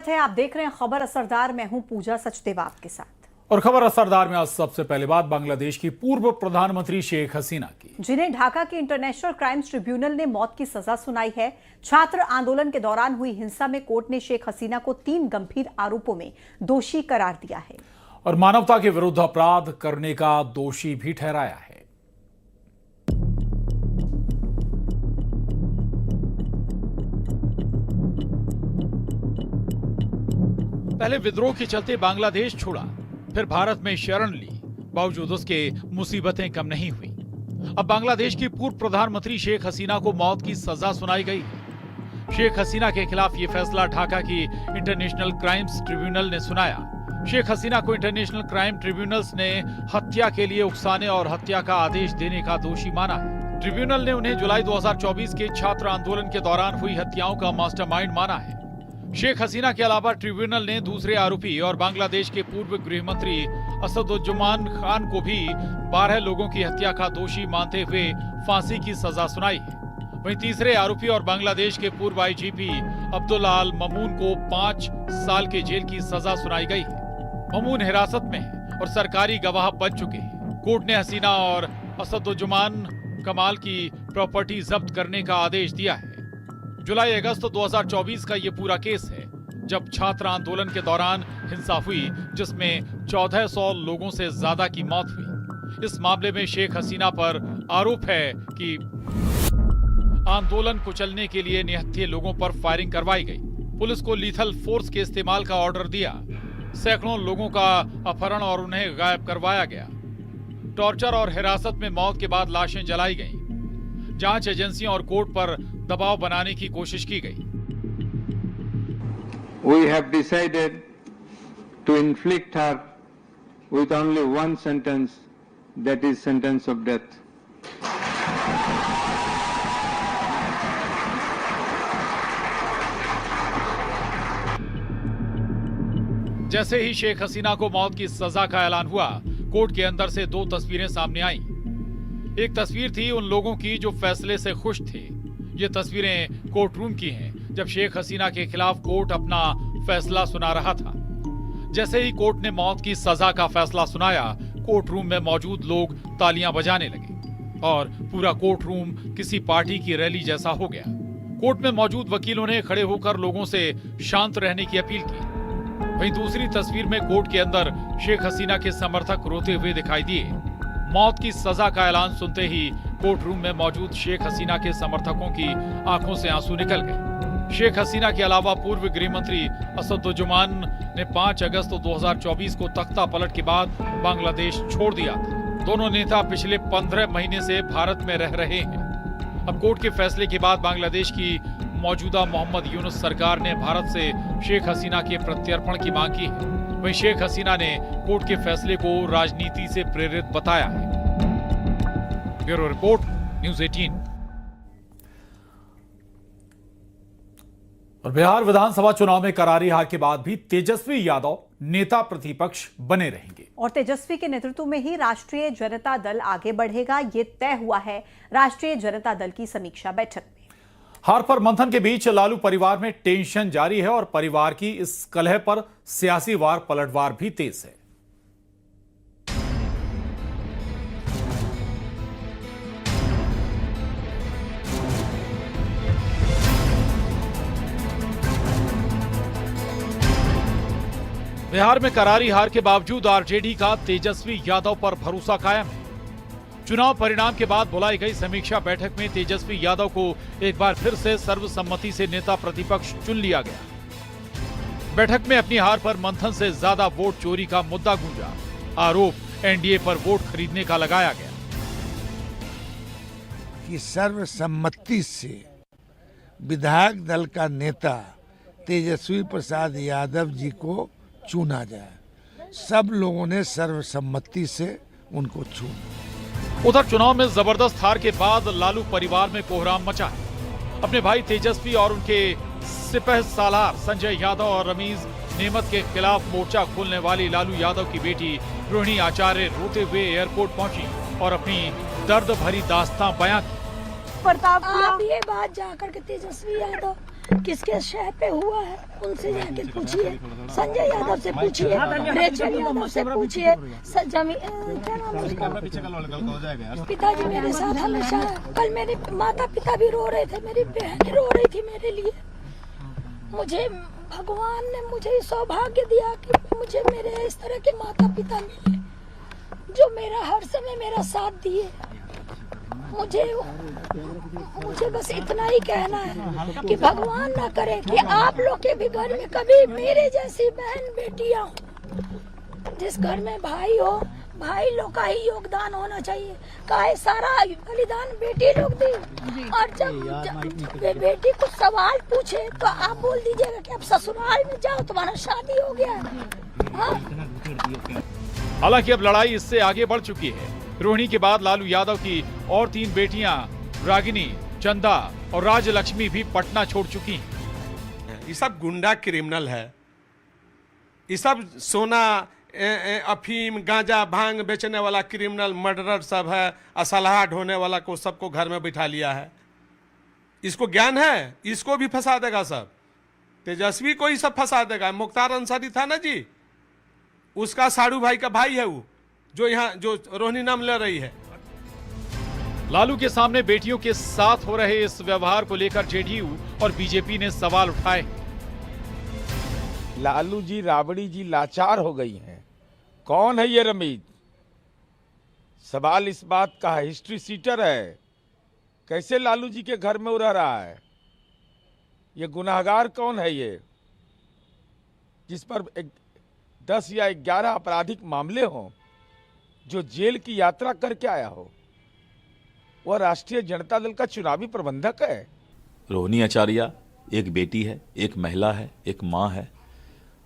है, आप देख रहे हैं खबर असरदार। मैं हूं पूजा सचदेवा आपके साथ। और खबर असरदार में आज सबसे पहले बात बांग्लादेश की पूर्व प्रधानमंत्री शेख हसीना की, जिन्हें ढाका के इंटरनेशनल क्राइम्स ट्रिब्यूनल ने मौत की सजा सुनाई है। छात्र आंदोलन के दौरान हुई हिंसा में कोर्ट ने शेख हसीना को 3 गंभीर आरोपों में दोषी करार दिया है और मानवता के विरुद्ध अपराध करने का दोषी भी ठहराया है। पहले विद्रोह के चलते बांग्लादेश छोड़ा, फिर भारत में शरण ली, बावजूद उसके मुसीबतें कम नहीं हुई। अब बांग्लादेश की पूर्व प्रधानमंत्री शेख हसीना को मौत की सजा सुनाई गई। शेख हसीना के खिलाफ ये फैसला ढाका की इंटरनेशनल क्राइम्स ट्रिब्यूनल ने सुनाया। शेख हसीना को इंटरनेशनल क्राइम ट्रिब्यूनल्स ने हत्या के लिए उकसाने और हत्या का आदेश देने का दोषी माना है। ट्रिब्यूनल ने उन्हें जुलाई 2024 के छात्र आंदोलन के दौरान हुई हत्याओं का मास्टरमाइंड माना है। शेख हसीना के अलावा ट्रिब्यूनल ने दूसरे आरोपी और बांग्लादेश के पूर्व गृह मंत्री असदुज्जमान खान को भी 12 लोगों की हत्या का दोषी मानते हुए फांसी की सजा सुनाई है। वहीं तीसरे आरोपी और बांग्लादेश के पूर्व आईजीपी अब्दुल्ला अल ममून को 5 साल के जेल की सजा सुनाई गई है। ममून हिरासत में है और सरकारी गवाह बन चुके हैं। कोर्ट ने हसीना और असदुज्जमान कमाल की प्रॉपर्टी जब्त करने का आदेश दिया है। जुलाई अगस्त 2024 का ये पूरा केस है, जब छात्र आंदोलन के दौरान हिंसा हुई, जिसमें 1400 लोगों से ज्यादा की मौत हुई। इस मामले में शेख हसीना पर आरोप है कि आंदोलन कुचलने के लिए निहत्थे लोगों पर फायरिंग करवाई गई, पुलिस को लीथल फोर्स के इस्तेमाल का ऑर्डर दिया, सैकड़ों लोगों का अपहरण और उन्हें गायब करवाया गया, टॉर्चर और हिरासत में मौत के बाद लाशें जलाई गईं, जांच एजेंसियों और कोर्ट पर दबाव बनाने की कोशिश की गई। We have decided to inflict her with only one sentence, that is sentence of death. जैसे ही शेख हसीना को मौत की सजा का ऐलान हुआ, कोर्ट के अंदर से 2 तस्वीरें सामने आईं। एक तस्वीर थी उन लोगों की जो फैसले से खुश थे। ये तस्वीरें कोर्ट रूम की हैं, जब शेख हसीना के खिलाफ कोर्ट अपना फैसला सुना रहा था। जैसे ही कोर्ट ने मौत की सजा का फैसला सुनाया, कोर्ट रूम में मौजूद लोग तालियां बजाने लगे और पूरा कोर्ट रूम किसी पार्टी की रैली जैसा हो गया। कोर्ट में मौजूद वकीलों ने खड़े होकर लोगों से शांत रहने की अपील की। वहीं दूसरी तस्वीर में कोर्ट के अंदर शेख हसीना के समर्थक रोते हुए दिखाई दिए। मौत की सजा का ऐलान सुनते ही कोर्ट रूम में मौजूद शेख हसीना के समर्थकों की आंखों से आंसू निकल गए। शेख हसीना के अलावा पूर्व गृह मंत्री असदुज्जमान ने 5 अगस्त 2024 को तख्ता पलट के बाद बांग्लादेश छोड़ दिया था। दोनों नेता पिछले 15 महीने से भारत में रह रहे हैं। अब कोर्ट के फैसले के बाद बांग्लादेश की मौजूदा मोहम्मद यूनुस सरकार ने भारत से शेख हसीना के प्रत्यर्पण की मांग की है। वहीं शेख हसीना ने कोर्ट के फैसले को राजनीति से प्रेरित बताया है। Bureau report, news 18। और बिहार विधानसभा चुनाव में करारी हार के बाद भी तेजस्वी यादव नेता प्रतिपक्ष बने रहेंगे और तेजस्वी के नेतृत्व में ही राष्ट्रीय जनता दल आगे बढ़ेगा, ये तय हुआ है राष्ट्रीय जनता दल की समीक्षा बैठक में। हार पर मंथन के बीच लालू परिवार में टेंशन जारी है और परिवार की इस कलह पर सियासी वार पलटवार भी तेज है। बिहार में करारी हार के बावजूद आरजेडी का तेजस्वी यादव पर भरोसा कायम है। चुनाव परिणाम के बाद बुलाई गई समीक्षा बैठक में तेजस्वी यादव को एक बार फिर से सर्वसम्मति से नेता प्रतिपक्ष चुन लिया गया। बैठक में अपनी हार पर मंथन से ज्यादा वोट चोरी का मुद्दा गूंजा। आरोप एनडीए पर वोट खरीदने का लगाया गया कि सर्वसम्मति से विधायक दल का नेता तेजस्वी प्रसाद यादव जी को चुना जाए। सब लोगों ने सर्वसम्मति से उनको चुना। उधर चुनाव में जबरदस्त हार के बाद लालू परिवार में कोहराम मचा है। अपने भाई तेजस्वी और उनके सिपह सालार संजय यादव और रमीज नेमत के खिलाफ मोर्चा खोलने वाली लालू यादव की बेटी रोहिणी आचार्य रोते हुए एयरपोर्ट पहुंची और अपनी दर्द भरी दास्तां बयां की। प्रताप, आप ये बात जाकर के तेजस्वी यादव किसके शह पे हुआ है उनसे जाके पूछिए, संजय यादव से पूछिए, रेचल यादव से पूछिए, क्या नाम है उसका? पिताजी मेरे साथ हमेशा, कल मेरे माता पिता भी रो रहे थे, मेरी बहन रो रही थी मेरे लिए। मुझे भगवान ने मुझे सौभाग्य दिया कि मुझे मेरे इस तरह के माता पिता मिले जो मेरा हर समय मेरा साथ दिए। मुझे बस इतना ही कहना है कि भगवान ना करे कि आप लोग के भी घर में कभी मेरे जैसी बहन बेटियां हो। जिस घर में भाई हो, भाई लोग का ही योगदान होना चाहिए। काहे सारा बलिदान बेटी लोग दी, और जब बेटी कुछ सवाल पूछे तो आप बोल दीजिएगा कि अब ससुराल में जाओ, तुम्हारा शादी हो गया है। हाँ? हालांकि अब लड़ाई इससे आगे बढ़ चुकी है। रोहिणी के बाद लालू यादव की और 3 बेटियां रागिनी, चंदा और राजलक्ष्मी भी पटना छोड़ चुकी हैं। ये सब गुंडा क्रिमिनल है। ये सब सोना, अफीम, गांजा, भांग बेचने वाला क्रिमिनल मर्डरर सब है। असलहा ढोने वाला को सबको घर में बिठा लिया है। इसको ज्ञान है, इसको भी फंसा देगा सब। तेजस्वी को ही सब फंसा देगा। मुख्तार अंसारी था ना जी, उसका साड़ू भाई का भाई है वो, जो यहाँ जो रोहिणी नाम ले रही है। लालू के सामने बेटियों के साथ हो रहे इस व्यवहार को लेकर जेडीयू और बीजेपी ने सवाल उठाए। लालू जी, राबड़ी जी लाचार हो गई हैं। कौन है ये रमीज? सवाल इस बात का है, हिस्ट्री सीटर है। कैसे लालू जी के घर में रह रहा है? ये गुनाहगार कौन है ये, जिस पर 10 या 11 आपराधिक मामले हों, जो जेल की यात्रा करके आया हो? वह राष्ट्रीय जनता दल का चुनावी प्रबंधक है। रोहिणी आचार्य एक बेटी है, एक महिला है, एक माँ है,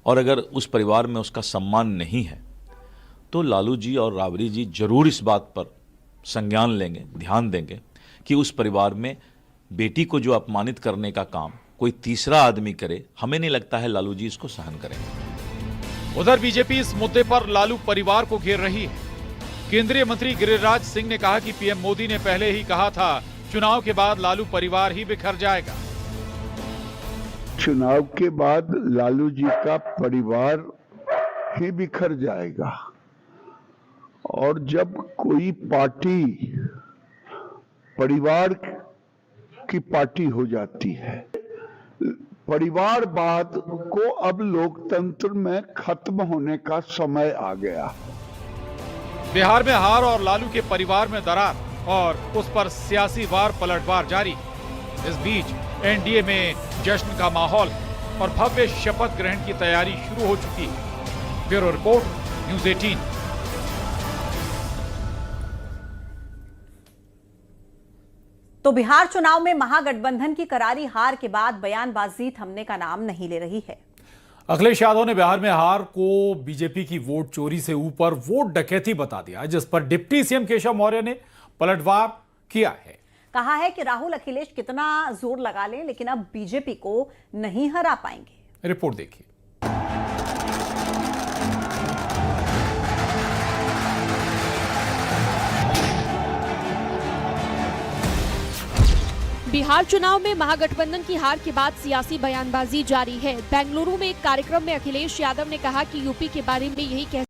और अगर उस परिवार में उसका सम्मान नहीं है तो लालू जी और राबड़ी जी जरूर इस बात पर संज्ञान लेंगे, ध्यान देंगे कि उस परिवार में बेटी को जो अपमानित करने का काम कोई तीसरा आदमी करे, हमें नहीं लगता है लालू जी इसको सहन करेंगे। उधर बीजेपी इस मुद्दे पर लालू परिवार को घेर रही है। केंद्रीय मंत्री गिरिराज सिंह ने कहा कि पीएम मोदी ने पहले ही कहा था, चुनाव के बाद लालू परिवार ही बिखर जाएगा। चुनाव के बाद लालू जी का परिवार ही बिखर जाएगा। और जब कोई पार्टी परिवार की पार्टी हो जाती है, परिवारवाद को अब लोकतंत्र में खत्म होने का समय आ गया। बिहार में हार और लालू के परिवार में दरार और उस पर सियासी वार पलटवार जारी। इस बीच एनडीए में जश्न का माहौल और भव्य शपथ ग्रहण की तैयारी शुरू हो चुकी है। Bureau report, news 18। तो बिहार चुनाव में महागठबंधन की करारी हार के बाद बयानबाजी थमने का नाम नहीं ले रही है। अखिलेश यादव ने बिहार में हार को बीजेपी की वोट चोरी से ऊपर वोट डकैती बता दिया, जिस पर डिप्टी सीएम केशव मौर्य ने पलटवार किया है। कहा है कि राहुल अखिलेश कितना जोर लगा लें, लेकिन अब बीजेपी को नहीं हरा पाएंगे। रिपोर्ट देखिए। बिहार चुनाव में महागठबंधन की हार के बाद सियासी बयानबाजी जारी है। बेंगलुरु में एक कार्यक्रम में अखिलेश यादव ने कहा कि यूपी के बारे में यही कह